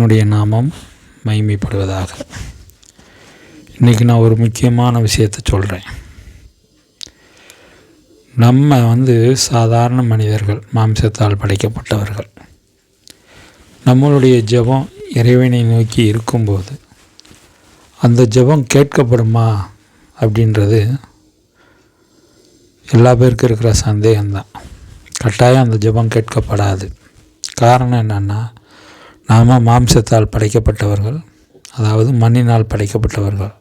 தேவனுடைய நாமம் மகிமைப்படுவதாக. இன்றைக்கி நான் ஒரு முக்கியமான விஷயத்தை சொல்கிறேன். நம்ம சாதாரண மனிதர்கள், மாம்சத்தால் படைக்கப்பட்டவர்கள். நம்மளுடைய ஜெபம் இறைவனை நோக்கி இருக்கும்போது அந்த ஜெபம் கேட்கப்படுமா அப்படின்றது எல்லா பேருக்கும் இருக்கிற சந்தேகம்தான். கட்டாயம் அந்த ஜெபம் கேட்கப்படாது. காரணம் என்னென்னா, நாம் மாம்சத்தால் படைக்கப்பட்டவர்கள், அதாவது மண்ணினால் படைக்கப்பட்டவர்கள்.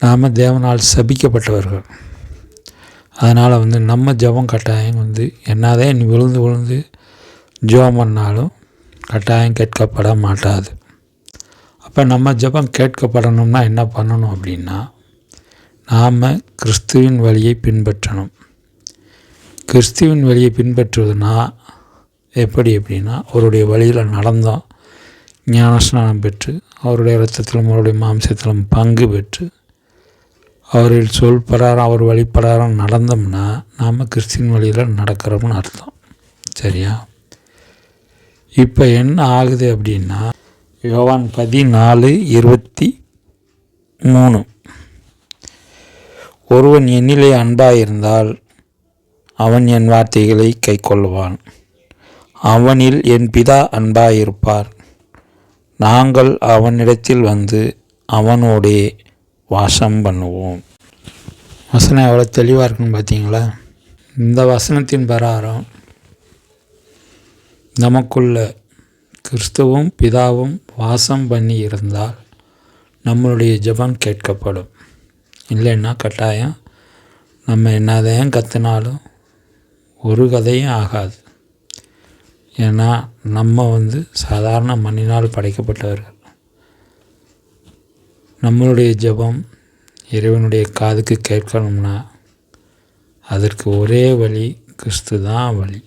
நாம் தேவனால் சபிக்கப்பட்டவர்கள். அதனால் நம்ம ஜெபம் கட்டாயம் என்னதான் நீ விழுந்து ஜெபம் பண்ணாலும் கட்டாயம் கேட்கப்பட மாட்டாது. அப்போ நம்ம ஜெபம் கேட்கப்படணும்னா என்ன பண்ணணும் அப்படின்னா, நாம் கிறிஸ்துவின் வழியை பின்பற்றணும். கிறிஸ்துவின் வழியை பின்பற்றுவதுனா எப்படி அப்படின்னா, அவருடைய வழியில் நடந்தோம், ஞானஸ்நானம் பெற்று அவருடைய இரத்தத்திலும் அவருடைய மாம்சத்திலும் பங்கு பெற்று அவரில் சொல் பிரகாரம் அவர் வழிபடாரம் நடந்தோம்னா நாம் கிறிஸ்துவின் வழியில் நடக்கிறோம்னு அர்த்தம். சரியா? இப்போ என்ன ஆகுது அப்படின்னா, யோவான் 14:23, ஒருவன் என்னிலே அன்பாயிருந்தால் அவன் என் வார்த்தைகளை கைக்கொள்வான். அவனில் என் பிதா அன்பாயிருப்பார். நாங்கள் அவனிடத்தில் அவனோடே வாசம் பண்ணுவோம். வசனம் எவ்வளோ தெளிவாக இருக்குன்னு பார்த்தீங்களா? இந்த வசனத்தின் பிரகாரம் நமக்குள்ள கிறிஸ்துவும் பிதாவும் வாசம் பண்ணி இருந்தால் நம்மளுடைய ஜெபம் கேட்கப்படும். இல்லைன்னா கட்டாயம் நம்ம என்னதான் கற்றுனாலும் ஒரு கதையும் ஆகாது. ஏன்னா நம்ம சாதாரண மண்ணினால் படைக்கப்பட்டவர்கள். நம்மளுடைய ஜெபம் இறைவனுடைய காதுக்கு கேட்கணும்னா அதற்கு ஒரே வழி கிறிஸ்து தான் வழி.